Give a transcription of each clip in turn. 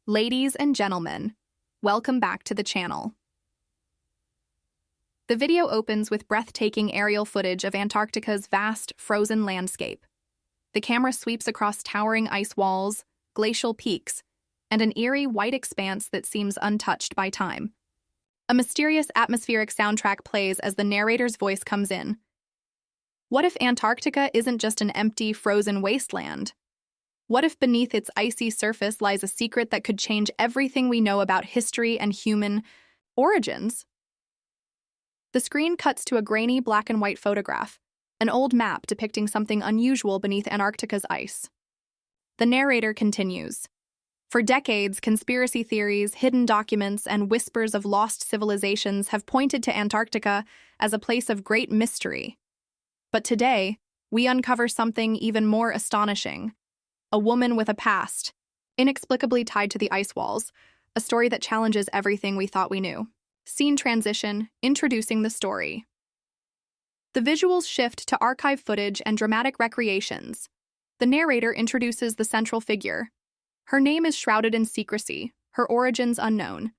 Ladies and gentlemen, welcome back to the channel. The video opens with breathtaking aerial footage of Antarctica's vast, frozen landscape. The camera sweeps across towering ice walls, glacial peaks, and an eerie white expanse that seems untouched by time. A mysterious atmospheric soundtrack plays as the narrator's voice comes in. What if Antarctica isn't just an empty, frozen wasteland? What if beneath its icy surface lies a secret that could change everything we know about history and human origins? The screen cuts to a grainy black and white photograph, an old map depicting something unusual beneath Antarctica's ice. The narrator continues. For decades, conspiracy theories, hidden documents, and whispers of lost civilizations have pointed to Antarctica as a place of great mystery. But today, we uncover something even more astonishing. A woman with a past, inexplicably tied to the ice walls, a story that challenges everything we thought we knew. Scene transition, introducing the story. The visuals shift to archive footage and dramatic recreations. The narrator introduces the central figure. Her name is shrouded in secrecy, her origins unknown.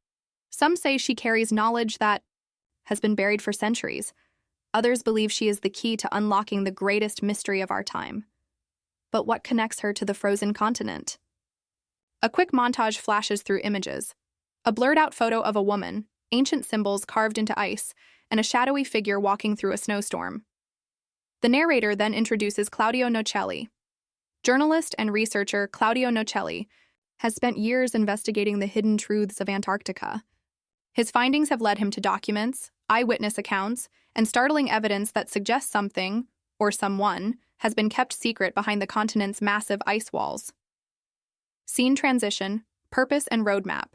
Some say she carries knowledge that has been buried for centuries. Others believe she is the key to unlocking the greatest mystery of our time. But what connects her to the frozen continent? A quick montage flashes through images. A blurred-out photo of a woman, ancient symbols carved into ice, and a shadowy figure walking through a snowstorm. The narrator then introduces Claudio Nocelli. Journalist and researcher Claudio Nocelli has spent years investigating the hidden truths of Antarctica. His findings have led him to documents, eyewitness accounts, and startling evidence that suggests something, or someone, has been kept secret behind the continent's massive ice walls. Scene transition, purpose and roadmap.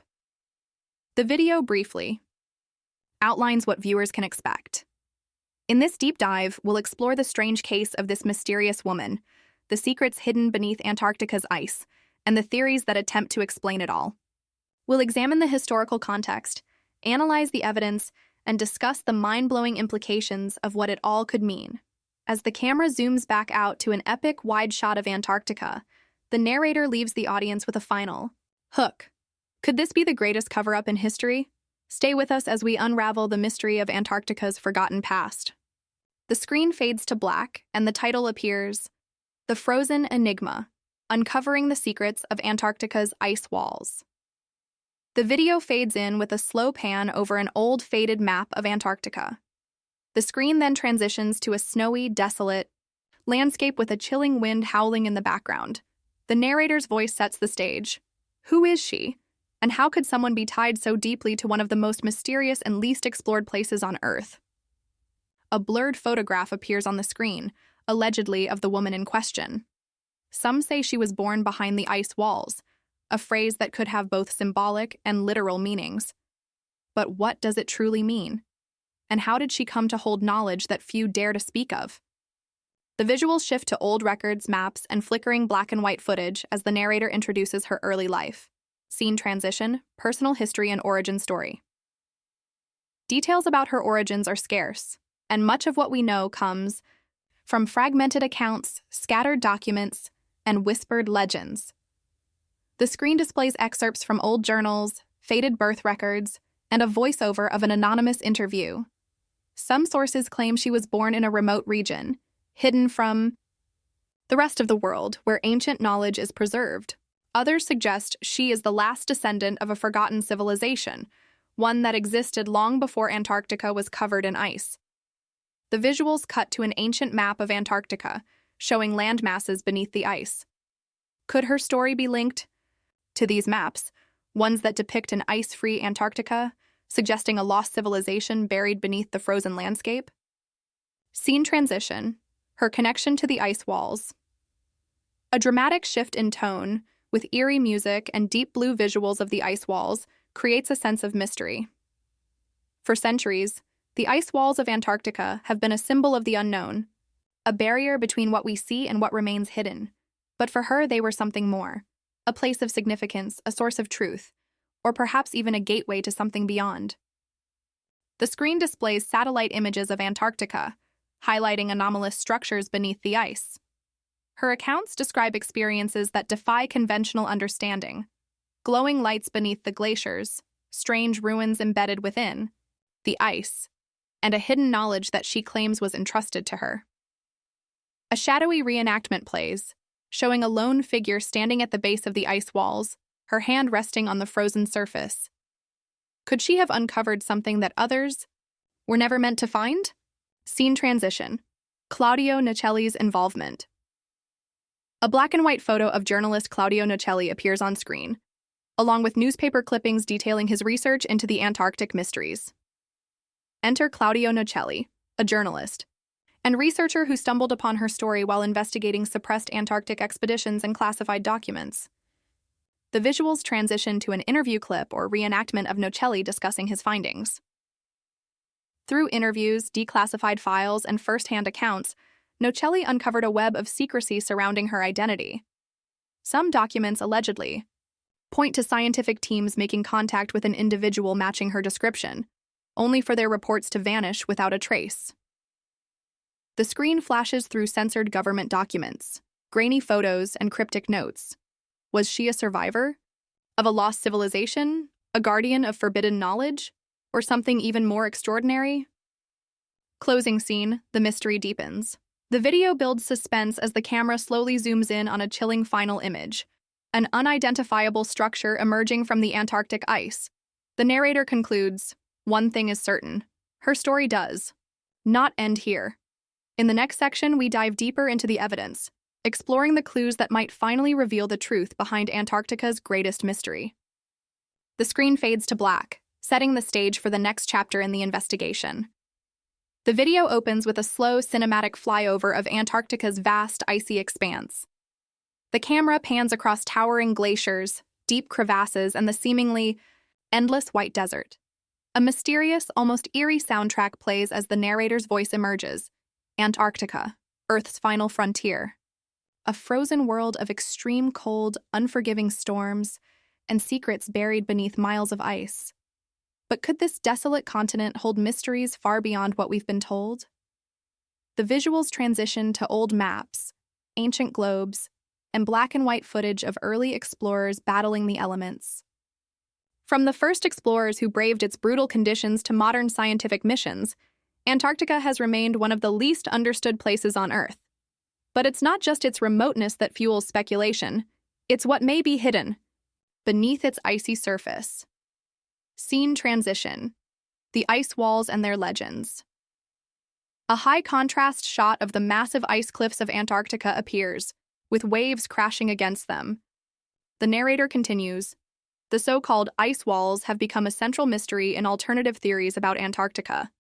The video briefly outlines what viewers can expect. In this deep dive, we'll explore the strange case of this mysterious woman, the secrets hidden beneath Antarctica's ice, and the theories that attempt to explain it all. We'll examine the historical context, analyze the evidence, and discuss the mind-blowing implications of what it all could mean. As the camera zooms back out to an epic wide shot of Antarctica, the narrator leaves the audience with a final hook. Could this be the greatest cover-up in history? Stay with us as we unravel the mystery of Antarctica's forgotten past. The screen fades to black, and the title appears, The Frozen Enigma, Uncovering the Secrets of Antarctica's Ice Walls. The video fades in with a slow pan over an old faded map of Antarctica. The screen then transitions to a snowy, desolate landscape with a chilling wind howling in the background. The narrator's voice sets the stage. Who is she? And how could someone be tied so deeply to one of the most mysterious and least explored places on Earth? A blurred photograph appears on the screen, allegedly of the woman in question. Some say she was born behind the ice walls, a phrase that could have both symbolic and literal meanings. But what does it truly mean? And how did she come to hold knowledge that few dare to speak of? The visuals shift to old records, maps, and flickering black and white footage as the narrator introduces her early life. Scene transition, personal history and origin story. Details about her origins are scarce, and much of what we know comes from fragmented accounts, scattered documents, and whispered legends. The screen displays excerpts from old journals, faded birth records, and a voiceover of an anonymous interview. Some sources claim she was born in a remote region, hidden from the rest of the world, where ancient knowledge is preserved. Others suggest she is the last descendant of a forgotten civilization, one that existed long before Antarctica was covered in ice. The visuals cut to an ancient map of Antarctica, showing land masses beneath the ice. Could her story be linked to these maps, ones that depict an ice-free Antarctica, suggesting a lost civilization buried beneath the frozen landscape? Scene transition, her connection to the ice walls. A dramatic shift in tone, with eerie music and deep blue visuals of the ice walls, creates a sense of mystery. For centuries, the ice walls of Antarctica have been a symbol of the unknown, a barrier between what we see and what remains hidden. But for her, they were something more, a place of significance, a source of truth, or perhaps even a gateway to something beyond. The screen displays satellite images of Antarctica, highlighting anomalous structures beneath the ice. Her accounts describe experiences that defy conventional understanding. glowing lights beneath the glaciers, strange ruins embedded within, the ice, and a hidden knowledge that she claims was entrusted to her. A shadowy reenactment plays, showing a lone figure standing at the base of the ice walls, her hand resting on the frozen surface. Could she have uncovered something that others were never meant to find? Scene transition. Claudio Nocelli's involvement. A black-and-white photo of journalist Claudio Nocelli appears on screen, along with newspaper clippings detailing his research into the Antarctic mysteries. Enter Claudio Nocelli, a journalist and researcher who stumbled upon her story while investigating suppressed Antarctic expeditions and classified documents. The visuals transition to an interview clip or reenactment of Nocelli discussing his findings. Through interviews, declassified files, and first-hand accounts, Nocelli uncovered a web of secrecy surrounding her identity. Some documents, allegedly, point to scientific teams making contact with an individual matching her description, only for their reports to vanish without a trace. The screen flashes through censored government documents, grainy photos, and cryptic notes. Was she a survivor? Of a lost civilization? A guardian of forbidden knowledge? Or something even more extraordinary? Closing scene, the mystery deepens. The video builds suspense as the camera slowly zooms in on a chilling final image, an unidentifiable structure emerging from the Antarctic ice. The narrator concludes, "One thing is certain. Her story does not end here." In the next section, we dive deeper into the evidence, exploring the clues that might finally reveal the truth behind Antarctica's greatest mystery. The screen fades to black, setting the stage for the next chapter in the investigation. The video opens with a slow cinematic flyover of Antarctica's vast icy expanse. The camera pans across towering glaciers, deep crevasses, and the seemingly endless white desert. A mysterious, almost eerie soundtrack plays as the narrator's voice emerges. Antarctica, Earth's final frontier. A frozen world of extreme cold, unforgiving storms, and secrets buried beneath miles of ice. But could this desolate continent hold mysteries far beyond what we've been told? The visuals transition to old maps, ancient globes, and black and white footage of early explorers battling the elements. From the first explorers who braved its brutal conditions to modern scientific missions, Antarctica has remained one of the least understood places on Earth. But it's not just its remoteness that fuels speculation, it's what may be hidden beneath its icy surface. Scene transition. The ice walls and their legends. A high-contrast shot of the massive ice cliffs of Antarctica appears, with waves crashing against them. The narrator continues, "The so-called ice walls have become a central mystery in alternative theories about Antarctica.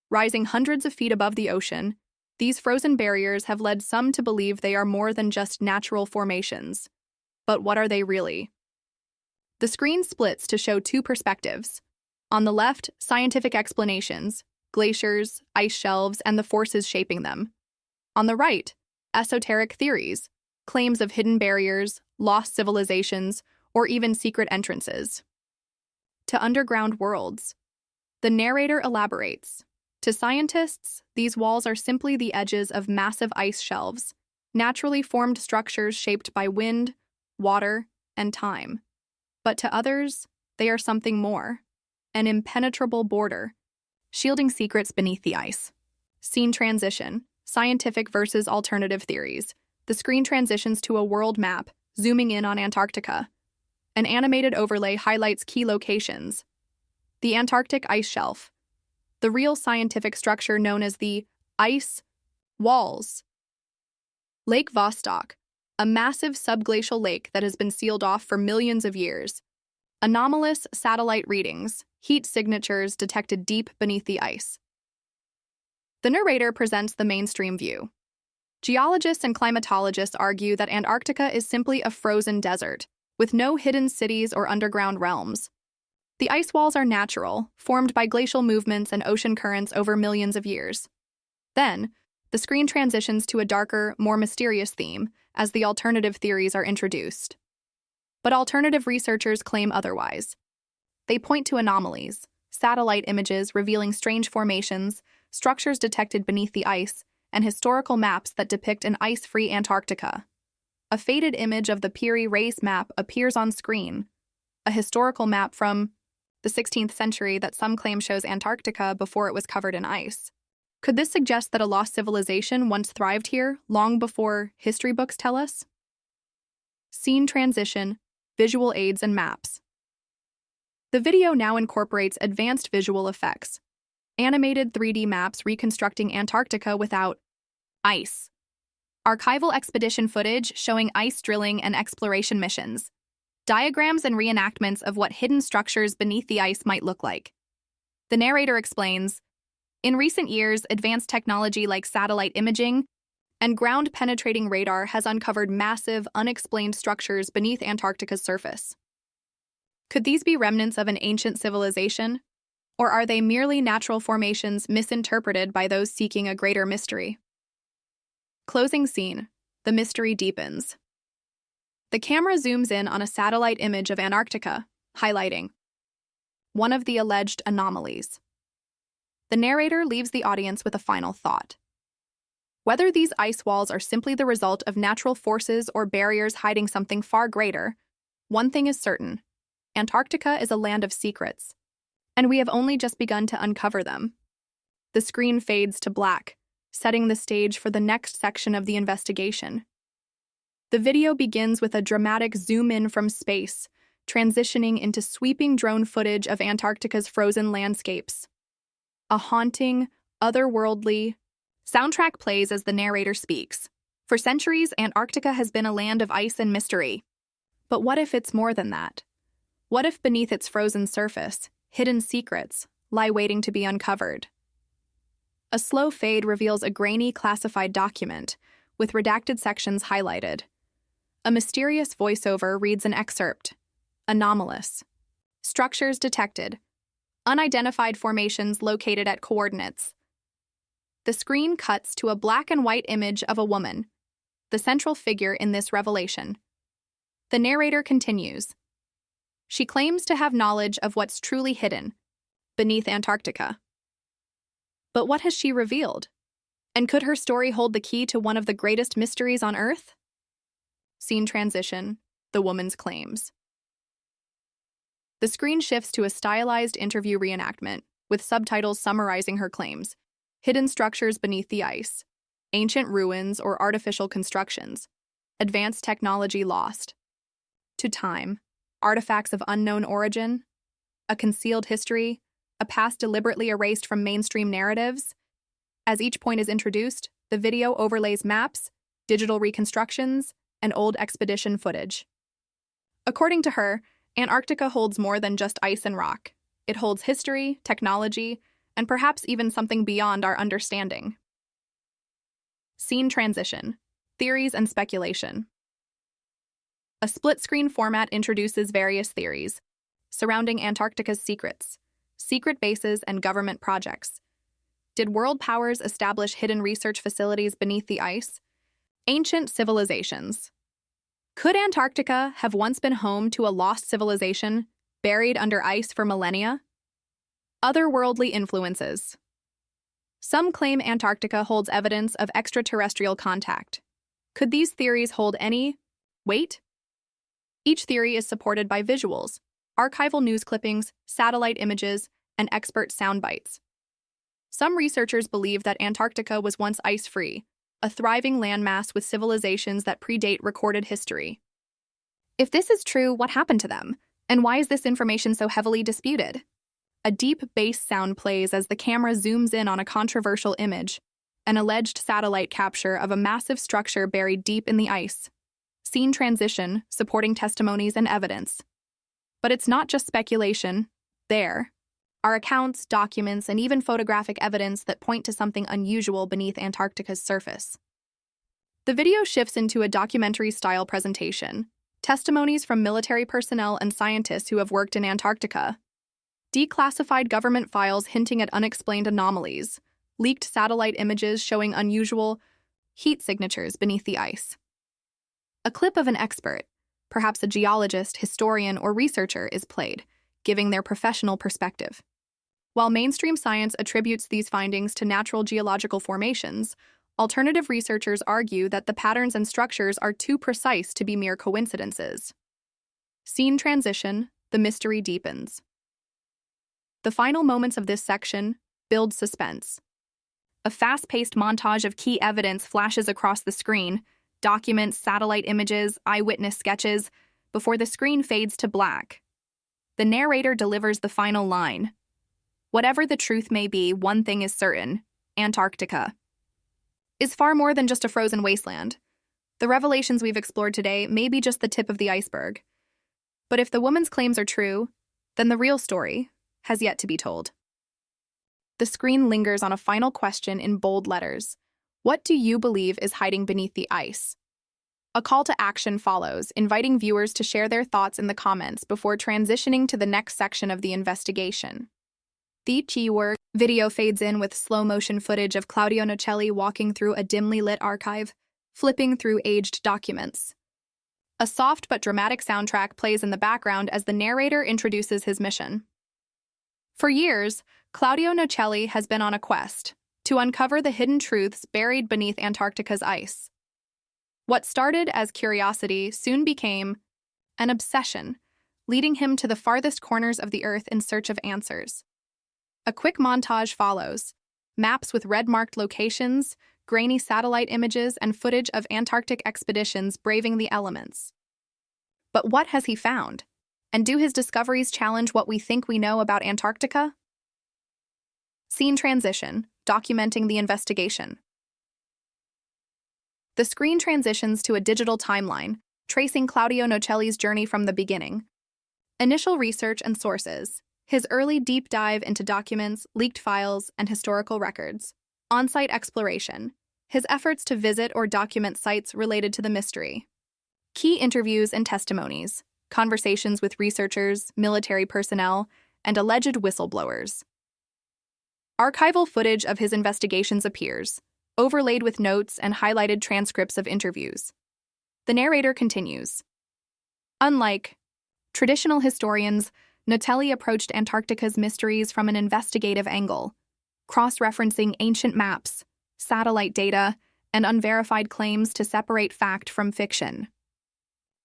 Rising hundreds of feet above the ocean, these frozen barriers have led some to believe they are more than just natural formations. But what are they really?" The screen splits to show two perspectives. On the left, scientific explanations, glaciers, ice shelves, and the forces shaping them. On the right, esoteric theories, claims of hidden barriers, lost civilizations, or even secret entrances to underground worlds. The narrator elaborates. To scientists, these walls are simply the edges of massive ice shelves, naturally formed structures shaped by wind, water, and time. But to others, they are something more, an impenetrable border, shielding secrets beneath the ice. Scene transition, scientific versus alternative theories. The screen transitions to a world map, zooming in on Antarctica. An animated overlay highlights key locations. The Antarctic ice shelf, the real scientific structure known as the ice walls. Lake Vostok, a massive subglacial lake that has been sealed off for millions of years. Anomalous satellite readings, heat signatures detected deep beneath the ice. The narrator presents the mainstream view. Geologists and climatologists argue that Antarctica is simply a frozen desert, with no hidden cities or underground realms. The ice walls are natural, formed by glacial movements and ocean currents over millions of years. Then, the screen transitions to a darker, more mysterious theme as the alternative theories are introduced. But alternative researchers claim otherwise. They point to anomalies, satellite images revealing strange formations, structures detected beneath the ice, and historical maps that depict an ice-free Antarctica. A faded image of the Peary Race map appears on screen, a historical map from the 16th century that some claim shows Antarctica before it was covered in ice. Could this suggest that a lost civilization once thrived here, long before history books tell us? Scene transition, visual aids and maps. The video now incorporates advanced visual effects, animated 3D maps reconstructing Antarctica without ice, archival expedition footage showing ice drilling and exploration missions, diagrams and reenactments of what hidden structures beneath the ice might look like. The narrator explains, in recent years, advanced technology like satellite imaging and ground-penetrating radar has uncovered massive, unexplained structures beneath Antarctica's surface. Could these be remnants of an ancient civilization? Or are they merely natural formations misinterpreted by those seeking a greater mystery? Closing scene. The mystery deepens. The camera zooms in on a satellite image of Antarctica, highlighting one of the alleged anomalies. The narrator leaves the audience with a final thought. Whether these ice walls are simply the result of natural forces or barriers hiding something far greater, one thing is certain: Antarctica is a land of secrets, and we have only just begun to uncover them. The screen fades to black, setting the stage for the next section of the investigation. The video begins with a dramatic zoom-in from space, transitioning into sweeping drone footage of Antarctica's frozen landscapes. A haunting, otherworldly soundtrack plays as the narrator speaks. For centuries, Antarctica has been a land of ice and mystery. But what if it's more than that? What if beneath its frozen surface, hidden secrets lie waiting to be uncovered? A slow fade reveals a grainy classified document, with redacted sections highlighted. A mysterious voiceover reads an excerpt. Anomalous. Structures detected. Unidentified formations located at coordinates. The screen cuts to a black and white image of a woman, the central figure in this revelation. The narrator continues. She claims to have knowledge of what's truly hidden beneath Antarctica. But what has she revealed? And could her story hold the key to one of the greatest mysteries on Earth? Scene transition, the woman's claims. The screen shifts to a stylized interview reenactment, with subtitles summarizing her claims. Hidden structures beneath the ice, ancient ruins or artificial constructions, advanced technology lost to time, artifacts of unknown origin, a concealed history, a past deliberately erased from mainstream narratives. As each point is introduced, the video overlays maps, digital reconstructions, and old expedition footage. According to her, Antarctica holds more than just ice and rock. It holds history, technology, and perhaps even something beyond our understanding. Scene transition, theories and speculation. A split-screen format introduces various theories surrounding Antarctica's secrets, secret bases, and government projects. Did world powers establish hidden research facilities beneath the ice? Ancient civilizations. Could Antarctica have once been home to a lost civilization buried under ice for millennia? Otherworldly influences. Some claim Antarctica holds evidence of extraterrestrial contact. Could these theories hold any weight? Each theory is supported by visuals, archival news clippings, satellite images, and expert soundbites. Some researchers believe that Antarctica was once ice-free, a thriving landmass with civilizations that predate recorded history. If this is true, what happened to them? And why is this information so heavily disputed? A deep bass sound plays as the camera zooms in on a controversial image, an alleged satellite capture of a massive structure buried deep in the ice. Scene transition, supporting testimonies and evidence. But it's not just speculation. There are accounts, documents, and even photographic evidence that point to something unusual beneath Antarctica's surface. The video shifts into a documentary-style presentation, testimonies from military personnel and scientists who have worked in Antarctica, declassified government files hinting at unexplained anomalies, leaked satellite images showing unusual heat signatures beneath the ice. A clip of an expert, perhaps a geologist, historian, or researcher, is played, giving their professional perspective. While mainstream science attributes these findings to natural geological formations, alternative researchers argue that the patterns and structures are too precise to be mere coincidences. Scene transition, the mystery deepens. The final moments of this section build suspense. A fast-paced montage of key evidence flashes across the screen, documents, satellite images, eyewitness sketches, before the screen fades to black. The narrator delivers the final line. Whatever the truth may be, one thing is certain: Antarctica is far more than just a frozen wasteland. The revelations we've explored today may be just the tip of the iceberg. But if the woman's claims are true, then the real story has yet to be told. The screen lingers on a final question in bold letters. What do you believe is hiding beneath the ice? A call to action follows, inviting viewers to share their thoughts in the comments before transitioning to the next section of the investigation. The keyword video fades in with slow-motion footage of Claudio Nocelli walking through a dimly lit archive, flipping through aged documents. A soft but dramatic soundtrack plays in the background as the narrator introduces his mission. For years, Claudio Nocelli has been on a quest to uncover the hidden truths buried beneath Antarctica's ice. What started as curiosity soon became an obsession, leading him to the farthest corners of the Earth in search of answers. A quick montage follows: maps with red-marked locations, grainy satellite images, and footage of Antarctic expeditions braving the elements. But what has he found? And do his discoveries challenge what we think we know about Antarctica? Scene transition, documenting the investigation. The screen transitions to a digital timeline, tracing Claudio Nocelli's journey from the beginning. Initial research and sources: his early deep dive into documents, leaked files, and historical records. On-site exploration: his efforts to visit or document sites related to the mystery. Key interviews and testimonies: conversations with researchers, military personnel, and alleged whistleblowers. Archival footage of his investigations appears, overlaid with notes and highlighted transcripts of interviews. The narrator continues. Unlike traditional historians, Nocelli approached Antarctica's mysteries from an investigative angle, cross-referencing ancient maps, satellite data, and unverified claims to separate fact from fiction.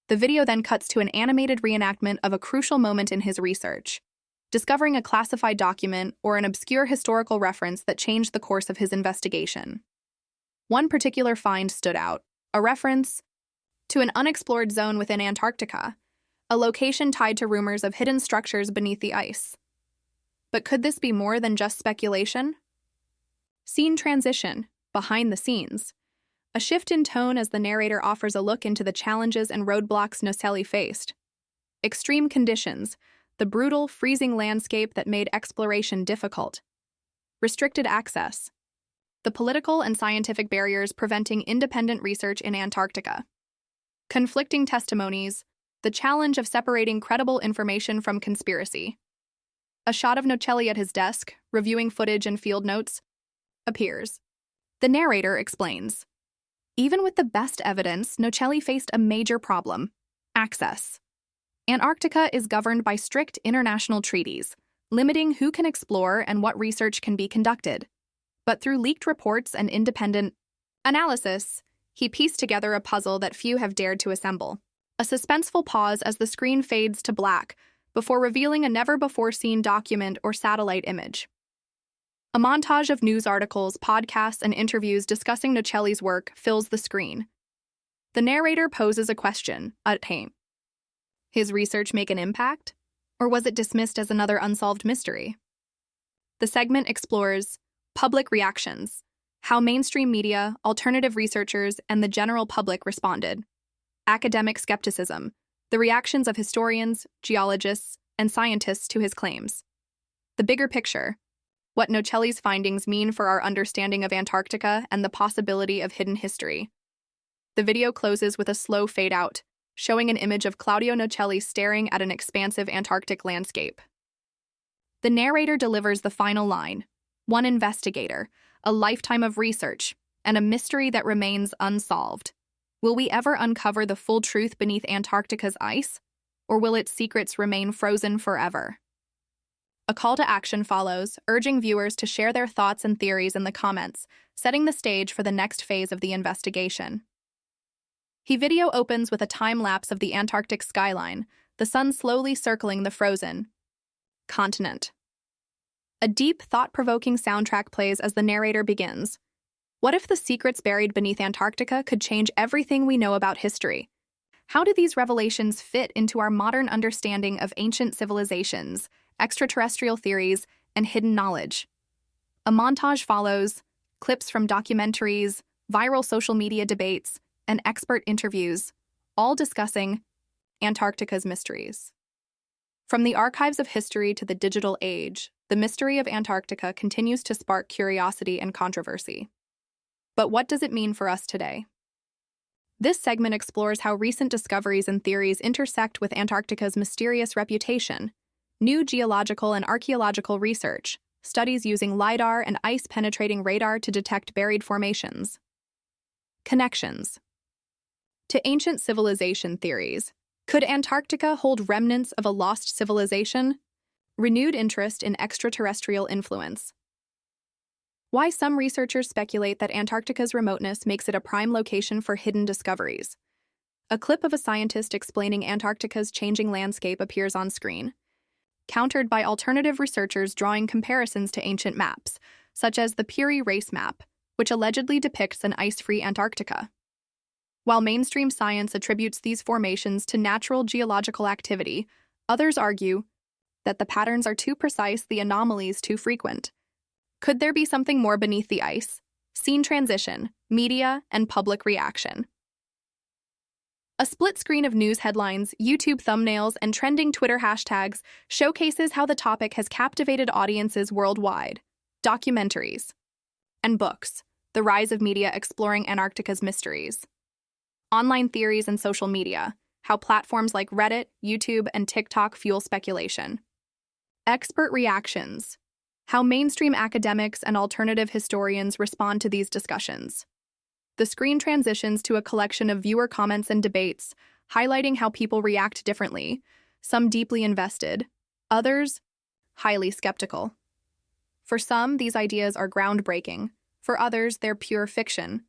The video then cuts to an animated reenactment of a crucial moment in his research, discovering a classified document or an obscure historical reference that changed the course of his investigation. One particular find stood out: a reference to an unexplored zone within Antarctica, a location tied to rumors of hidden structures beneath the ice. But could this be more than just speculation? Scene transition, behind the scenes. A shift in tone as the narrator offers a look into the challenges and roadblocks Nocelli faced. Extreme conditions, the brutal, freezing landscape that made exploration difficult. Restricted access, the political and scientific barriers preventing independent research in Antarctica. Conflicting testimonies, the challenge of separating credible information from conspiracy. A shot of Nocelli at his desk, reviewing footage and field notes, appears. The narrator explains. Even with the best evidence, Nocelli faced a major problem: access. Antarctica is governed by strict international treaties, limiting who can explore and what research can be conducted. But through leaked reports and independent analysis, he pieced together a puzzle that few have dared to assemble. A suspenseful pause as the screen fades to black before revealing a never-before-seen document or satellite image. A montage of news articles, podcasts, and interviews discussing Nocelli's work fills the screen. The narrator poses a question: his research make an impact? Or was it dismissed as another unsolved mystery? The segment explores public reactions, how mainstream media, alternative researchers, and the general public responded. Academic skepticism, the reactions of historians, geologists, and scientists to his claims. The bigger picture, what Nocelli's findings mean for our understanding of Antarctica and the possibility of hidden history. The video closes with a slow fade-out, showing an image of Claudio Nocelli staring at an expansive Antarctic landscape. The narrator delivers the final line: one investigator, a lifetime of research, and a mystery that remains unsolved. Will we ever uncover the full truth beneath Antarctica's ice, or will its secrets remain frozen forever? A call to action follows, urging viewers to share their thoughts and theories in the comments, setting the stage for the next phase of the investigation. The video opens with a time-lapse of the Antarctic skyline, the sun slowly circling the frozen continent. A deep, thought-provoking soundtrack plays as the narrator begins. What if the secrets buried beneath Antarctica could change everything we know about history? How do these revelations fit into our modern understanding of ancient civilizations, extraterrestrial theories, and hidden knowledge? A montage follows, clips from documentaries, viral social media debates, and expert interviews, all discussing Antarctica's mysteries. From the archives of history to the digital age, the mystery of Antarctica continues to spark curiosity and controversy. But what does it mean for us today? This segment explores how recent discoveries and theories intersect with Antarctica's mysterious reputation. New geological and archaeological research, studies using LiDAR and ice-penetrating radar to detect buried formations. Connections to ancient civilization theories. Could Antarctica hold remnants of a lost civilization? Renewed interest in extraterrestrial influence. Why some researchers speculate that Antarctica's remoteness makes it a prime location for hidden discoveries. A clip of a scientist explaining Antarctica's changing landscape appears on screen, countered by alternative researchers drawing comparisons to ancient maps, such as the Peary Race map, which allegedly depicts an ice-free Antarctica. While mainstream science attributes these formations to natural geological activity, others argue that the patterns are too precise, the anomalies too frequent. Could there be something more beneath the ice? Scene transition, media, and public reaction. A split screen of news headlines, YouTube thumbnails, and trending Twitter hashtags showcases how the topic has captivated audiences worldwide. Documentaries and books, the rise of media exploring Antarctica's mysteries. Online theories and social media, how platforms like Reddit, YouTube, and TikTok fuel speculation. Expert reactions, how mainstream academics and alternative historians respond to these discussions. The screen transitions to a collection of viewer comments and debates, highlighting how people react differently, some deeply invested, others highly skeptical. For some, these ideas are groundbreaking. For others, they're pure fiction.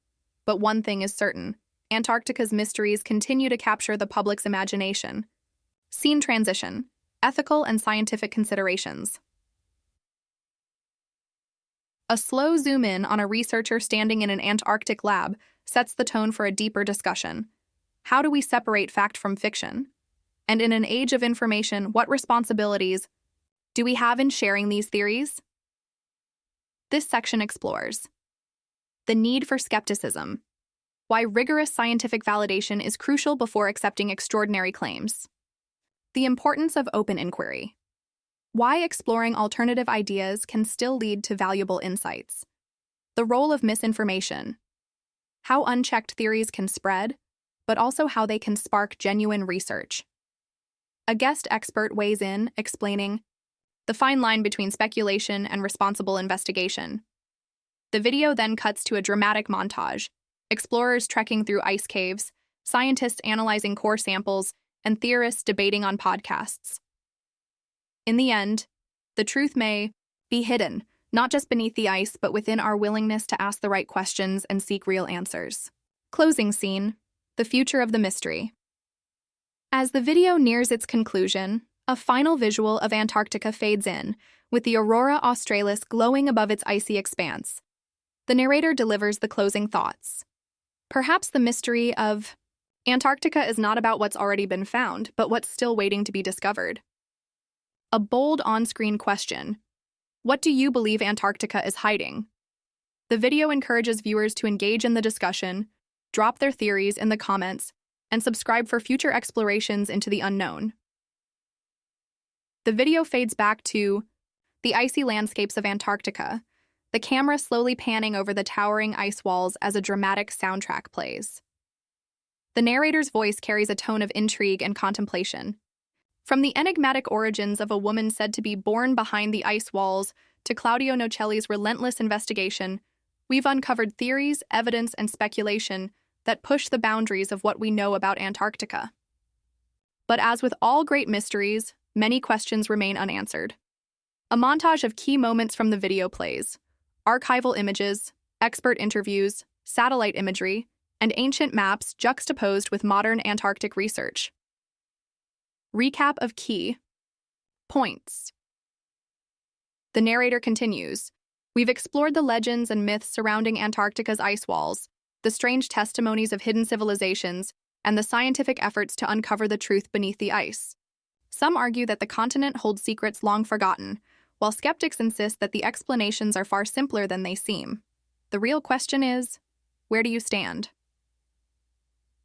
But one thing is certain: Antarctica's mysteries continue to capture the public's imagination. Scene transition, ethical and scientific considerations. A slow zoom in on a researcher standing in an Antarctic lab sets the tone for a deeper discussion. How do we separate fact from fiction? And in an age of information, what responsibilities do we have in sharing these theories? This section explores the need for skepticism, why rigorous scientific validation is crucial before accepting extraordinary claims, the importance of open inquiry, why exploring alternative ideas can still lead to valuable insights, the role of misinformation, how unchecked theories can spread, but also how they can spark genuine research. A guest expert weighs in, explaining the fine line between speculation and responsible investigation. The video then cuts to a dramatic montage: explorers trekking through ice caves, scientists analyzing core samples, and theorists debating on podcasts. In the end, the truth may be hidden, not just beneath the ice, but within our willingness to ask the right questions and seek real answers. Closing scene: the future of the mystery. As the video nears its conclusion, a final visual of Antarctica fades in, with the aurora australis glowing above its icy expanse. The narrator delivers the closing thoughts. Perhaps the mystery of Antarctica is not about what's already been found, but what's still waiting to be discovered. A bold on-screen question: what do you believe Antarctica is hiding? The video encourages viewers to engage in the discussion, drop their theories in the comments, and subscribe for future explorations into the unknown. The video fades back to the icy landscapes of Antarctica, the camera slowly panning over the towering ice walls as a dramatic soundtrack plays. The narrator's voice carries a tone of intrigue and contemplation. From the enigmatic origins of a woman said to be born behind the ice walls to Claudio Nocelli's relentless investigation, we've uncovered theories, evidence, and speculation that push the boundaries of what we know about Antarctica. But as with all great mysteries, many questions remain unanswered. A montage of key moments from the video plays: archival images, expert interviews, satellite imagery, and ancient maps juxtaposed with modern Antarctic research. Recap of key points. The narrator continues. We've explored the legends and myths surrounding Antarctica's ice walls, the strange testimonies of hidden civilizations, and the scientific efforts to uncover the truth beneath the ice. Some argue that the continent holds secrets long forgotten, while skeptics insist that the explanations are far simpler than they seem. The real question is, where do you stand?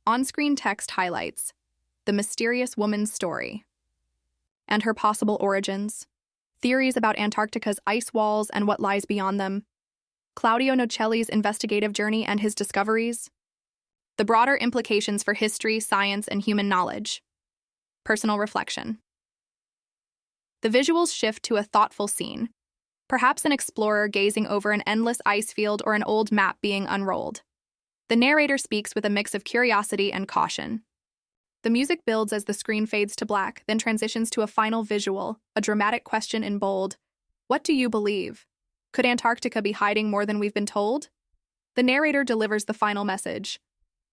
On-screen text highlights the mysterious woman's story and her possible origins, theories about Antarctica's ice walls and what lies beyond them, Claudio Nocelli's investigative journey and his discoveries, the broader implications for history, science, and human knowledge. Personal reflection. The visuals shift to a thoughtful scene, perhaps an explorer gazing over an endless ice field or an old map being unrolled. The narrator speaks with a mix of curiosity and caution. The music builds as the screen fades to black, then transitions to a final visual, a dramatic question in bold. What do you believe? Could Antarctica be hiding more than we've been told? The narrator delivers the final message.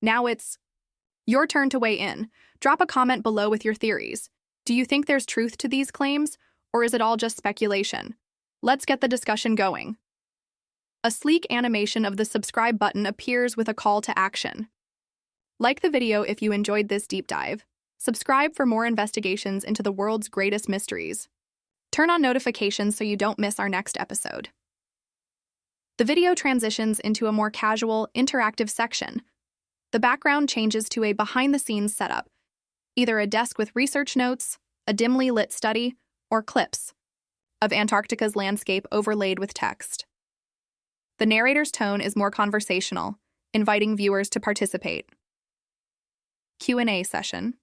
Now it's your turn to weigh in. Drop a comment below with your theories. Do you think there's truth to these claims, or is it all just speculation? Let's get the discussion going. A sleek animation of the subscribe button appears with a call to action. Like the video if you enjoyed this deep dive. Subscribe for more investigations into the world's greatest mysteries. Turn on notifications so you don't miss our next episode. The video transitions into a more casual, interactive section. The background changes to a behind-the-scenes setup, either a desk with research notes, a dimly lit study, or clips of Antarctica's landscape overlaid with text. The narrator's tone is more conversational, inviting viewers to participate. Q&A session.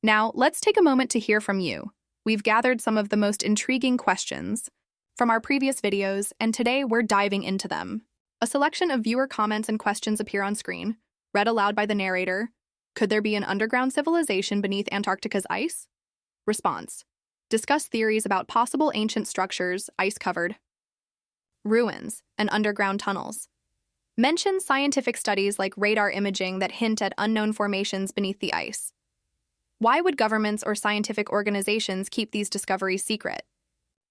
Now, let's take a moment to hear from you. We've gathered some of the most intriguing questions from our previous videos, and today we're diving into them. A selection of viewer comments and questions appear on screen, read aloud by the narrator. Could there be an underground civilization beneath Antarctica's ice? Response. Discuss theories about possible ancient structures, ice-covered ruins, and underground tunnels. Mention scientific studies like radar imaging that hint at unknown formations beneath the ice. Why would governments or scientific organizations keep these discoveries secret?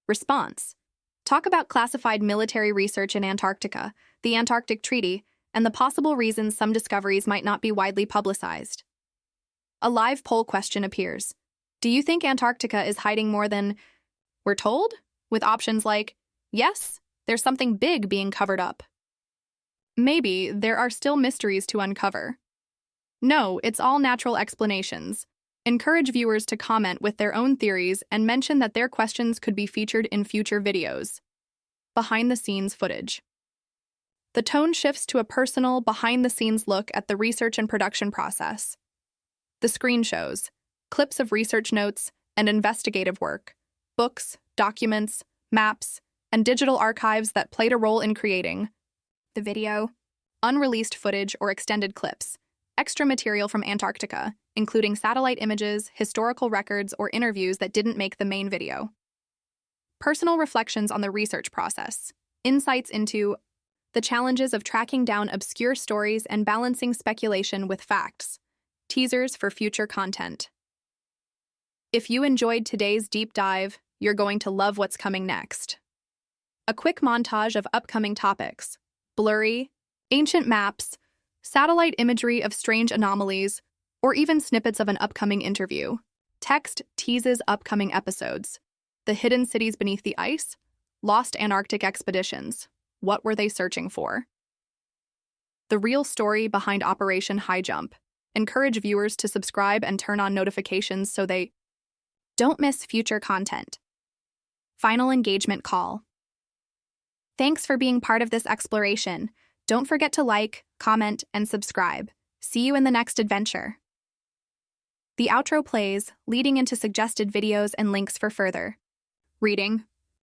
Response. Talk about classified military research in Antarctica, the Antarctic Treaty, and the possible reasons some discoveries might not be widely publicized. A live poll question appears. Do you think Antarctica is hiding more than we're told? With options like, yes, there's something big being covered up. Maybe there are still mysteries to uncover. No, it's all natural explanations. Encourage viewers to comment with their own theories and mention that their questions could be featured in future videos. Behind-the-scenes footage. The tone shifts to a personal, behind-the-scenes look at the research and production process. The screen shows clips of research notes and investigative work, books, documents, maps, and digital archives that played a role in creating the video, unreleased footage or extended clips, extra material from Antarctica, including satellite images, historical records, or interviews that didn't make the main video. Personal reflections on the research process, insights into the challenges of tracking down obscure stories and balancing speculation with facts, teasers for future content. If you enjoyed today's deep dive, you're going to love what's coming next. A quick montage of upcoming topics, blurry, ancient maps, satellite imagery of strange anomalies, or even snippets of an upcoming interview. Text teases upcoming episodes. The hidden cities beneath the ice, lost Antarctic expeditions. What were they searching for? The real story behind Operation High Jump. Encourage viewers to subscribe and turn on notifications so they don't miss future content. Final engagement call. Thanks for being part of this exploration. Don't forget to like, comment, and subscribe. See you in the next adventure. The outro plays, leading into suggested videos and links for further reading,